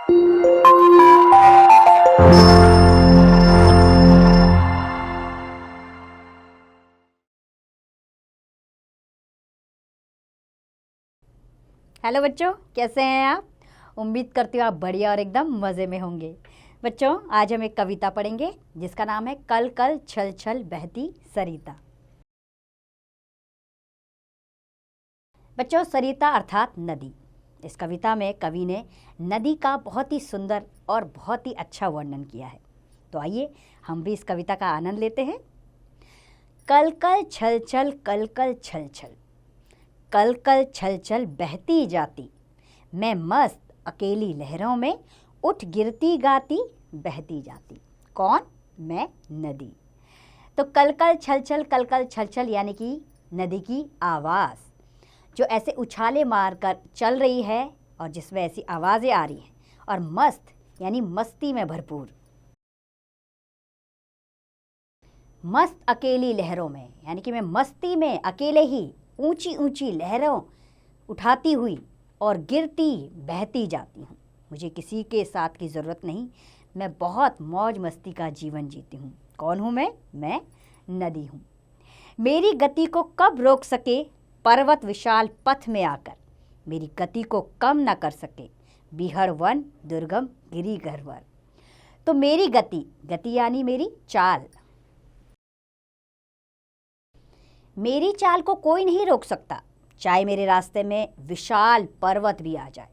Hello बच्चों, कैसे हैं आप? उम्मीद करती हूँ आप बढ़िया और एकदम मज़े में होंगे। बच्चों, आज हम एक कविता पढ़ेंगे जिसका नाम है कल कल छल छल बहती सरिता। बच्चों, सरिता अर्थात नदी। इस कविता में कवि ने नदी का बहुत ही सुंदर और बहुत ही अच्छा वर्णन किया है। तो आइए हम भी इस कविता का आनंद लेते हैं। कल कल छल छल, कल कल छल छल, कल कल छल छल बहती जाती, मैं मस्त अकेली लहरों में उठ गिरती गाती बहती जाती। कौन? मैं, नदी। तो कल कल छल छल, कल कल छल छल यानी कि नदी की आवाज़ जो ऐसे उछाले मारकर चल रही है और जिसमें ऐसी आवाज़ें आ रही हैं, और मस्त यानी मस्ती में भरपूर। मस्त अकेली लहरों में यानी कि मैं मस्ती में अकेले ही ऊंची ऊंची लहरों उठाती हुई और गिरती बहती जाती हूँ। मुझे किसी के साथ की ज़रूरत नहीं, मैं बहुत मौज मस्ती का जीवन जीती हूँ। कौन हूँ मैं? मैं नदी हूँ। मेरी गति को कब रोक सके पर्वत विशाल पथ में आकर, मेरी गति को कम न कर सके बिहड़ वन दुर्गम गिरी गह्वर। तो मेरी गति, गति यानी मेरी चाल, मेरी चाल को कोई नहीं रोक सकता, चाहे मेरे रास्ते में विशाल पर्वत भी आ जाए।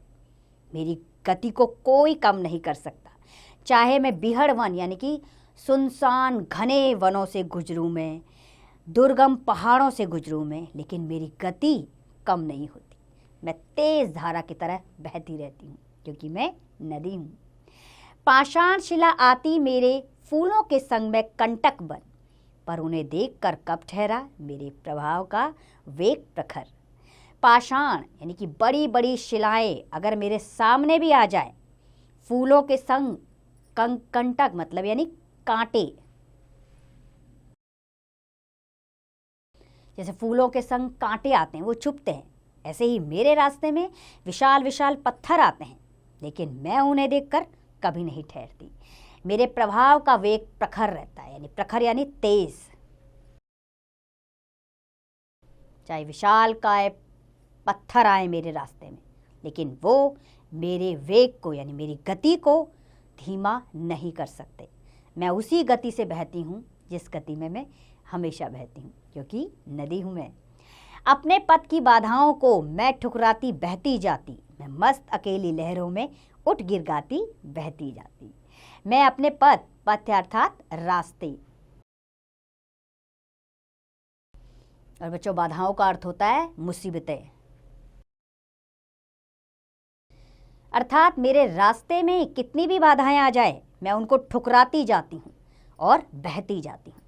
मेरी गति को कोई कम नहीं कर सकता, चाहे मैं बिहड़ वन यानी कि सुनसान घने वनों से गुजरूं, मैं दुर्गम पहाड़ों से गुजरूं मैं, लेकिन मेरी गति कम नहीं होती। मैं तेज धारा की तरह बहती रहती हूँ क्योंकि मैं नदी हूँ। पाषाण शिला आती मेरे फूलों के संग में कंटक बन, पर उन्हें देखकर कब ठहरा मेरे प्रभाव का वेग प्रखर। पाषाण यानी कि बड़ी बड़ी शिलाएं अगर मेरे सामने भी आ जाए, फूलों के संग कंटक मतलब यानी कांटे, जैसे फूलों के संग कांटे आते हैं वो चुभते हैं, ऐसे ही मेरे रास्ते में विशाल विशाल पत्थर आते हैं, लेकिन मैं उन्हें देखकर कभी नहीं ठहरती। मेरे प्रभाव का वेग प्रखर रहता है, यानी प्रखर यानी तेज। चाहे विशाल काय पत्थर आए मेरे रास्ते में, लेकिन वो मेरे वेग को यानी मेरी गति को धीमा नहीं कर सकते। मैं उसी गति से बहती हूँ जिस गति में मैं हमेशा बहती हूँ, क्योंकि नदी हूँ मैं। अपने पथ की बाधाओं को मैं ठुकराती बहती जाती, मैं मस्त अकेली लहरों में उठ गिर गाती बहती जाती। मैं अपने पथ अर्थात रास्ते। और बच्चों, बाधाओं का अर्थ होता है मुसीबतें, अर्थात मेरे रास्ते में कितनी भी बाधाएं आ जाए मैं उनको ठुकराती जाती हूँ और बहती जाती हूँ।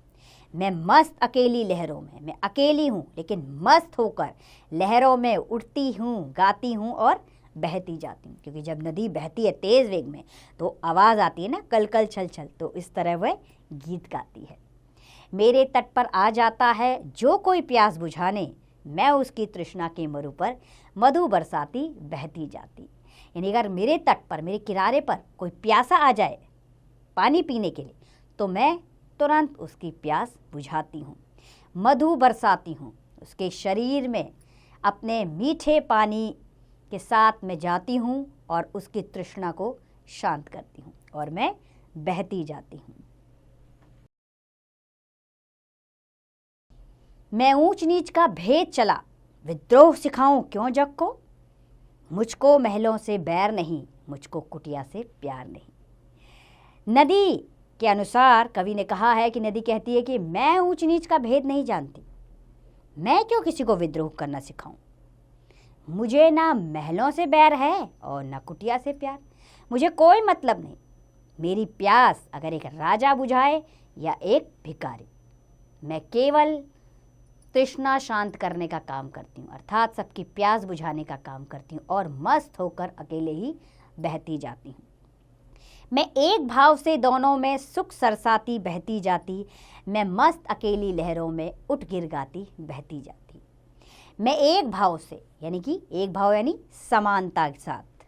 मैं मस्त अकेली लहरों में, मैं अकेली हूँ लेकिन मस्त होकर लहरों में उठती हूँ, गाती हूँ और बहती जाती हूँ। क्योंकि जब नदी बहती है तेज़ वेग में तो आवाज़ आती है ना, कल कल छल छल, तो इस तरह वह गीत गाती है। मेरे तट पर आ जाता है जो कोई प्यास बुझाने, मैं उसकी तृष्णा के मरु पर मधु बरसाती बहती जाती। यानी अगर मेरे तट पर, मेरे किनारे पर कोई प्यासा आ जाए पानी पीने के लिए, तो मैं तुरंत उसकी प्यास बुझाती हूँ, मधु बरसाती हूँ, उसके शरीर में अपने मीठे पानी के साथ मैं जाती हूँ और उसकी तृष्णा को शांत करती हूँ और मैं बहती जाती हूँ। मैं ऊंच नीच का भेद चला, विद्रोह सिखाऊं क्यों जग को, मुझको महलों से बैर नहीं, मुझको कुटिया से प्यार नहीं। नदी के अनुसार कवि ने कहा है कि नदी कहती है कि मैं ऊंच नीच का भेद नहीं जानती, मैं क्यों किसी को विद्रोह करना सिखाऊं, मुझे ना महलों से बैर है और ना कुटिया से प्यार, मुझे कोई मतलब नहीं। मेरी प्यास अगर एक राजा बुझाए या एक भिखारी, मैं केवल तृष्णा शांत करने का काम करती हूँ, अर्थात सबकी प्यास बुझाने का काम करती हूँ और मस्त होकर अकेले ही बहती जाती हूँ। मैं एक भाव से दोनों में सुख सरसाती बहती जाती, मैं मस्त अकेली लहरों में उठ गिर गाती बहती जाती। मैं एक भाव से यानी कि एक भाव यानी समानता के साथ,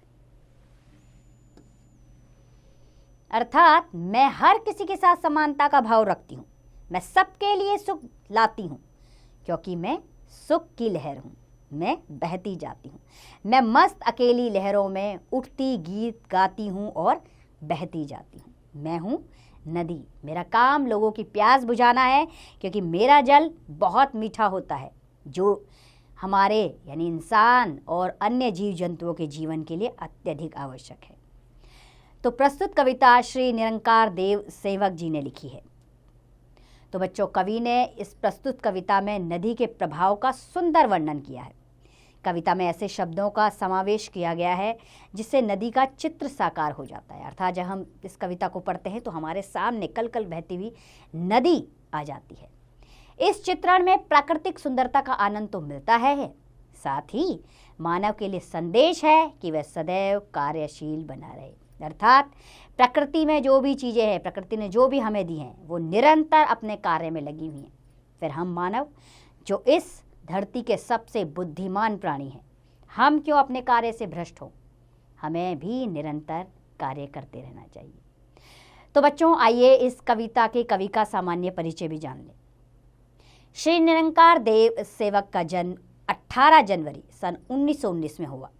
अर्थात मैं हर किसी के साथ समानता का भाव रखती हूँ। मैं सबके लिए सुख लाती हूँ, क्योंकि मैं सुख की लहर हूँ। मैं बहती जाती हूँ। मैं मस्त अकेली लहरों में उठती गीत गाती हूँ और बहती जाती हूँ। मैं हूँ नदी। मेरा काम लोगों की प्यास बुझाना है, क्योंकि मेरा जल बहुत मीठा होता है, जो हमारे यानी इंसान और अन्य जीव जंतुओं के जीवन के लिए अत्यधिक आवश्यक है। तो प्रस्तुत कविता श्री निरंकार देव सेवक जी ने लिखी है। तो बच्चों, कवि ने इस प्रस्तुत कविता में नदी के प्रभाव का सुंदर वर्णन किया है। कविता में ऐसे शब्दों का समावेश किया गया है जिससे नदी का चित्र साकार हो जाता है। अर्थात जब हम इस कविता को पढ़ते हैं तो हमारे सामने कल कल बहती हुई नदी आ जाती है। इस चित्रण में प्राकृतिक सुंदरता का आनंद तो मिलता है, साथ ही मानव के लिए संदेश है कि वह सदैव कार्यशील बना रहे। अर्थात प्रकृति में जो भी चीज़ें हैं, प्रकृति ने जो भी हमें दी हैं, वो निरंतर अपने कार्य में लगी हुई हैं। फिर हम मानव, जो इस धरती के सबसे बुद्धिमान प्राणी हैं, हम क्यों अपने कार्य से भ्रष्ट हों? हमें भी निरंतर कार्य करते रहना चाहिए। तो बच्चों, आइए इस कविता के कवि का सामान्य परिचय भी जान लें। श्री निरंकार देव सेवक का जन्म 18 जनवरी सन 1919 में हुआ।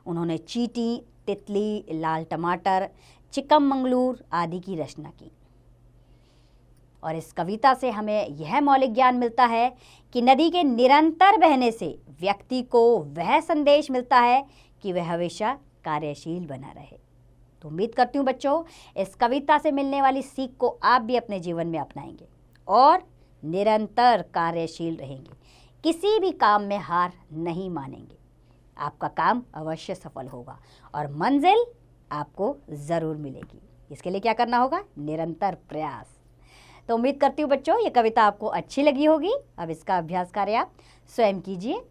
उन्होंने चींटी, तितली, लाल टमाटर, चिकमंगलूर आदि की रचना की। और इस कविता से हमें यह मौलिक ज्ञान मिलता है कि नदी के निरंतर बहने से व्यक्ति को वह संदेश मिलता है कि वह हमेशा कार्यशील बना रहे। तो उम्मीद करती हूँ बच्चों, इस कविता से मिलने वाली सीख को आप भी अपने जीवन में अपनाएंगे और निरंतर कार्यशील रहेंगे। किसी भी काम में हार नहीं मानेंगे। आपका काम अवश्य सफल होगा और मंजिल आपको ज़रूर मिलेगी। इसके लिए क्या करना होगा? निरंतर प्रयास। तो उम्मीद करती हूँ बच्चों, ये कविता आपको अच्छी लगी होगी। अब इसका अभ्यास कार्य आप स्वयं कीजिए।